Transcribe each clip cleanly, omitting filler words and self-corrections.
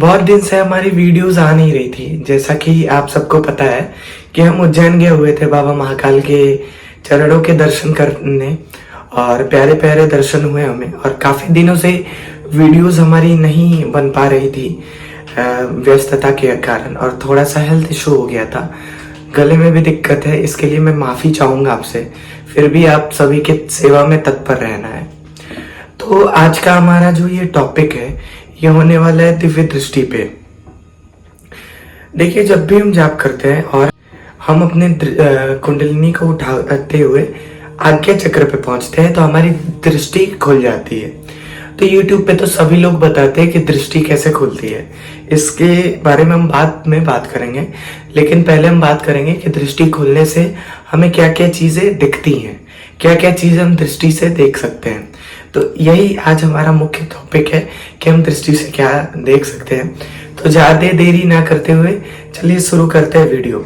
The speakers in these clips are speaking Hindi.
बहुत दिन से हमारी वीडियोस आ नहीं रही थी। जैसा कि आप सबको पता है कि हम उज्जैन गए हुए थे बाबा महाकाल के चरणों के दर्शन करने, और प्यारे प्यारे दर्शन हुए हमें। और काफ़ी दिनों से वीडियोस हमारी नहीं बन पा रही थी व्यस्तता के कारण, और थोड़ा सा हेल्थ इशू हो गया था, गले में भी दिक्कत है। इसके लिए मैं माफ़ी चाहूँगा आपसे। फिर भी आप सभी के सेवा में तत्पर रहना है। तो आज का हमारा जो ये टॉपिक है ये होने वाला है दिव्य दृष्टि पे। देखिए, जब भी हम जाप करते हैं और हम अपने कुंडलिनी को उठाते हुए आज्ञा चक्र पे पहुंचते हैं तो हमारी दृष्टि खुल जाती है। तो YouTube पे तो सभी लोग बताते हैं कि दृष्टि कैसे खुलती है। इसके बारे में हम बाद में बात करेंगे, लेकिन पहले हम बात करेंगे कि दृष्टि खुलने से हमें क्या क्या चीज़ें दिखती हैं, क्या क्या चीज़ें हम दृष्टि से देख सकते हैं। तो यही आज हमारा मुख्य टॉपिक है कि हम दृष्टि से क्या देख सकते हैं। तो ज़्यादा देरी ना करते हुए चलिए शुरू करते हैं वीडियो।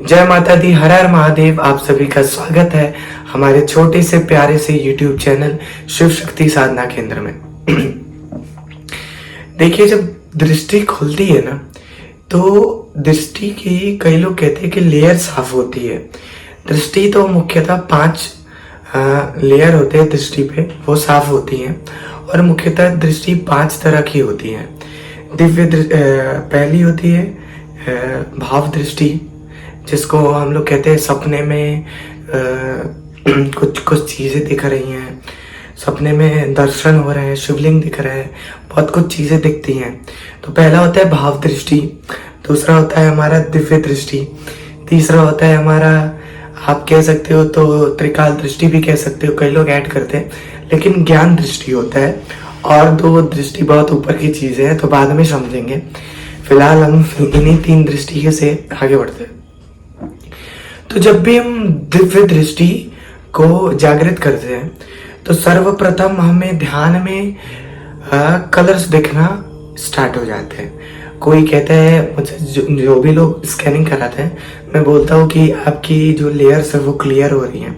जय माता दी, हर हर महादेव। आप सभी का स्वागत है हमारे छोटे से प्यारे से YouTube चैनल शिव शक्ति साधना केंद्र में। देखिए, जब दृष्टि खुलती है ना, तो दृष्टि की कई लोग कहते हैं कि लेयर साफ होती है। दृष्टि तो मुख्यतः 5 लेयर होते हैं दृष्टि पे, वो साफ होती हैं। और मुख्यतः दृष्टि 5 तरह की होती है। पहली होती है भाव दृष्टि, जिसको हम लोग कहते हैं सपने में कुछ कुछ चीज़ें दिख रही हैं, सपने में दर्शन हो रहे हैं, शिवलिंग दिख रहे हैं, बहुत कुछ चीज़ें दिखती हैं। तो पहला होता है भाव दृष्टि, दूसरा होता है हमारा दिव्य दृष्टि, तीसरा होता है हमारा, आप कह सकते हो तो त्रिकाल दृष्टि भी कह सकते हो, कई लोग ऐड करते हैं, लेकिन ज्ञान दृष्टि होता है। और 2 दृष्टि बहुत ऊपर की चीज़ें हैं, तो बाद में समझेंगे। फिलहाल हम इन्हीं 3 दृष्टि से आगे बढ़ते हैं। तो जब भी हम दिव्य दृष्टि को जागृत करते हैं तो सर्वप्रथम हमें ध्यान में कलर्स दिखना स्टार्ट हो जाते हैं। कोई कहता है मुझे, जो भी लोग स्कैनिंग कराते हैं, मैं बोलता हूँ कि आपकी जो लेयर्स है वो क्लियर हो रही हैं,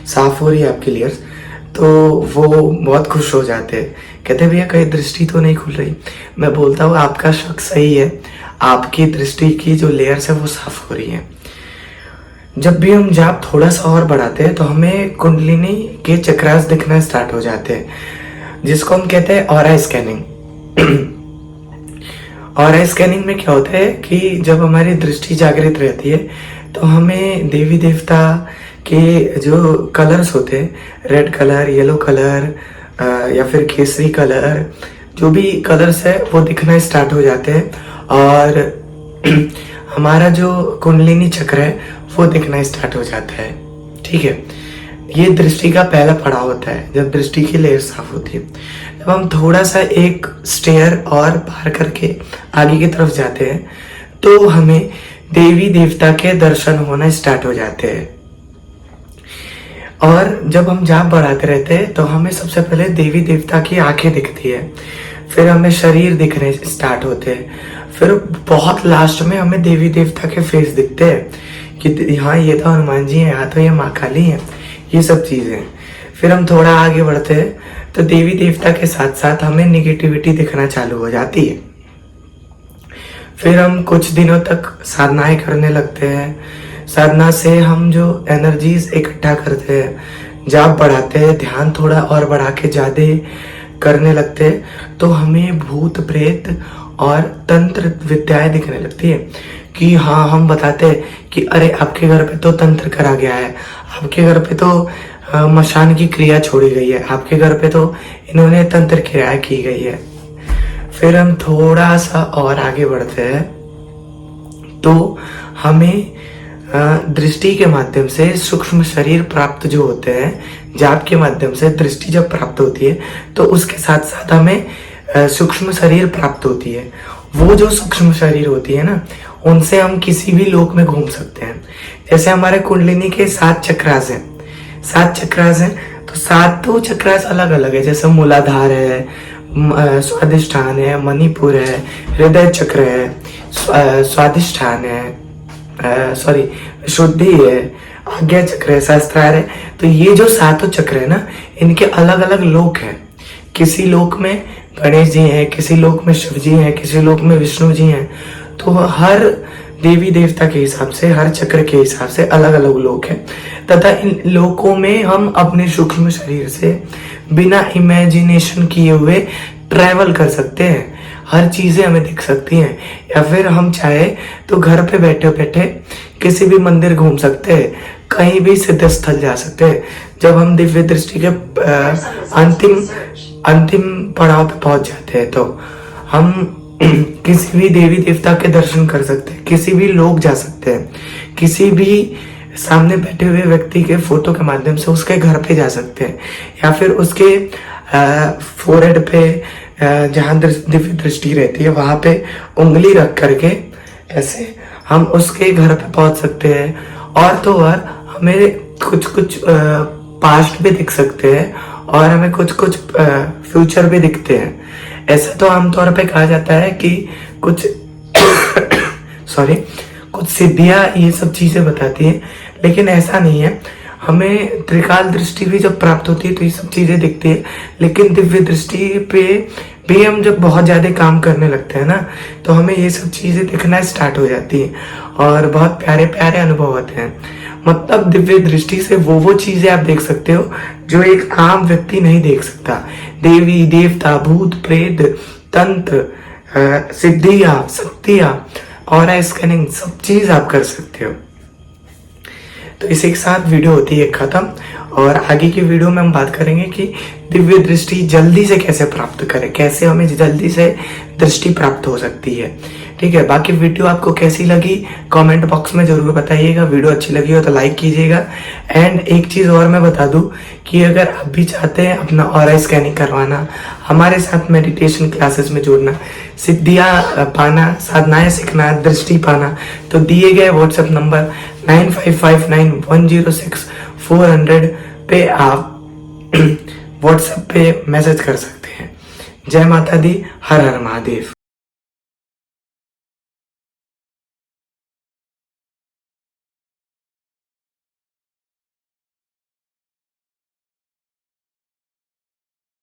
साफ हो रही है आपकी लेयर्स, तो वो बहुत खुश हो जाते हैं। कहते हैं भैया कहीं दृष्टि तो नहीं खुल रही। मैं बोलता हूँ आपका शक सही है, आपकी दृष्टि की जो लेयर्स है वो साफ हो रही है। जब भी हम जाप थोड़ा सा और बढ़ाते हैं तो हमें कुंडलिनी के चक्रास दिखना स्टार्ट हो जाते हैं, जिसको हम कहते हैं ऑरा स्कैनिंग। ऑरा स्कैनिंग में क्या होता है कि जब हमारी दृष्टि जागृत रहती है तो हमें देवी देवता के जो कलर्स होते हैं, रेड कलर, येलो कलर या फिर केसरी कलर, जो भी कलर्स है वो दिखना स्टार्ट हो जाते हैं। और हमारा जो कुंडलिनी चक्र है वो दिखना स्टार्ट हो जाता है। ठीक है, ये दृष्टि का पहला पड़ाव होता है जब दृष्टि की लेयर साफ होती है। जब हम थोड़ा सा एक स्टेयर और पार करके आगे की तरफ जाते हैं तो हमें देवी देवता के दर्शन होना स्टार्ट हो जाते हैं। और जब हम जाप बढ़ाते रहते हैं तो हमें सबसे पहले देवी देवता की आंखें दिखती है, फिर हमें शरीर दिखने स्टार्ट होते हैं, फिर बहुत लास्ट में हमें देवी देवता के फेस दिखते हैं कि हाँ ये तो हनुमान जी हैं, यहाँ तो ये माँ काली हैं, ये सब चीज़ें। फिर हम थोड़ा आगे बढ़ते हैं तो देवी देवता के साथ साथ हमें निगेटिविटी दिखना चालू हो जाती है। फिर हम कुछ दिनों तक साधनाएं करने लगते हैं। साधना से हम जो एनर्जीज इकट्ठा करते हैं, जाप बढ़ाते हैं, ध्यान थोड़ा और बढ़ा के ज़्यादा करने लगते हैं, तो हमें भूत प्रेत और तंत्र विद्याएं दिखने लगती है। कि हाँ, हम बताते हैं कि अरे आपके घर पे तो तंत्र करा गया है, आपके घर पे तो मशान की क्रिया छोड़ी गई है, आपके घर पे तो इन्होंने तंत्र क्रिया की गई है। फिर हम थोड़ा सा और आगे बढ़ते हैं तो हमें दृष्टि के माध्यम से सूक्ष्म शरीर प्राप्त जो होते हैं, जाप के माध्यम से दृष्टि जब प्राप्त होती है तो उसके साथ साथ हमें सूक्ष्म शरीर प्राप्त होती है। वो जो सूक्ष्म शरीर होती है ना, उनसे हम किसी भी लोक में घूम सकते हैं। जैसे हमारे कुंडलिनी के 7 चक्रास हैं, 7 चक्रास हैं, तो 7 चक्रास अलग अलग है। जैसे मूलाधार है, स्वादिष्ठान है, मणिपुर है, हृदय चक्र है, स्वादिष्ठान है, शुद्धि है, आज्ञा चक्र है, सहस्त्रार है। तो ये जो 7 चक्र है ना, इनके अलग अलग लोक हैं। किसी लोक में गणेश जी हैं, किसी लोक में शिव जी हैं, किसी लोक में विष्णु जी हैं। तो हर देवी देवता के हिसाब से, हर चक्र के हिसाब से अलग अलग लोक हैं, तथा इन लोकों में हम अपने सूक्ष्म शरीर से बिना इमेजिनेशन किए हुए ट्रैवल कर सकते हैं। हर चीजें हमें दिख सकती हैं, या फिर हम चाहे तो घर पे बैठे बैठे किसी भी मंदिर घूम सकते हैं, कहीं भी सिद्ध स्थल जा सकते हैं। जब हम दिव्य दृष्टि के अंतिम पड़ाव पे पहुंच जाते हैं तो हम किसी भी देवी देवता के दर्शन कर सकते हैं, किसी भी लोग जा सकते हैं, किसी भी सामने बैठे हुए व्यक्ति के फोटो के माध्यम से उसके घर पे जा सकते हैं, या फिर उसके फोरहेड पे जहाँ दिव्य दृष्टि रहती है वहां पे उंगली रख करके ऐसे हम उसके घर पे पहुंच सकते हैं। और तो और हमें कुछ पास्ट भी दिख सकते हैं, और हमें कुछ फ्यूचर भी दिखते हैं। ऐसा तो आमतौर पे कहा जाता है कि कुछ कुछ सिद्धियां ये सब चीजें बताती है, लेकिन ऐसा नहीं है। हमें त्रिकाल दृष्टि भी जब प्राप्त होती है तो ये सब चीजें दिखती है, लेकिन दिव्य दृष्टि पे भी हम जब बहुत ज्यादा काम करने लगते हैं ना, तो हमें ये सब चीजें दिखना स्टार्ट हो जाती है, और बहुत प्यारे प्यारे अनुभव होते हैं। मतलब दिव्य दृष्टि से वो चीजें आप देख सकते हो जो एक आम व्यक्ति नहीं देख सकता। देवी देवता, भूत प्रेत, तंत्र, सिद्धियां, शक्तियां और स्कैनिंग सब चीज आप कर सकते हो। तो इसी के साथ वीडियो होती है खत्म, और आगे की वीडियो में हम बात करेंगे कि दिव्य दृष्टि जल्दी से कैसे प्राप्त करें, कैसे हमें जल्दी से दृष्टि प्राप्त हो सकती है। ठीक है, बाकी वीडियो आपको कैसी लगी कमेंट बॉक्स में जरूर बताइएगा। वीडियो अच्छी लगी हो तो लाइक कीजिएगा। एंड एक चीज और मैं बता दूं कि अगर आप भी चाहते हैं अपना ऑरा स्कैनिंग करवाना, हमारे साथ मेडिटेशन क्लासेस में जुड़ना, सिद्धियां पाना, साधनाएं सीखना, दृष्टि पाना, तो दिए गए व्हाट्सएप नंबर 9559106400 पे आप व्हाट्सएप पे मैसेज कर सकते हैं। जय माता दी, हर हर महादेव।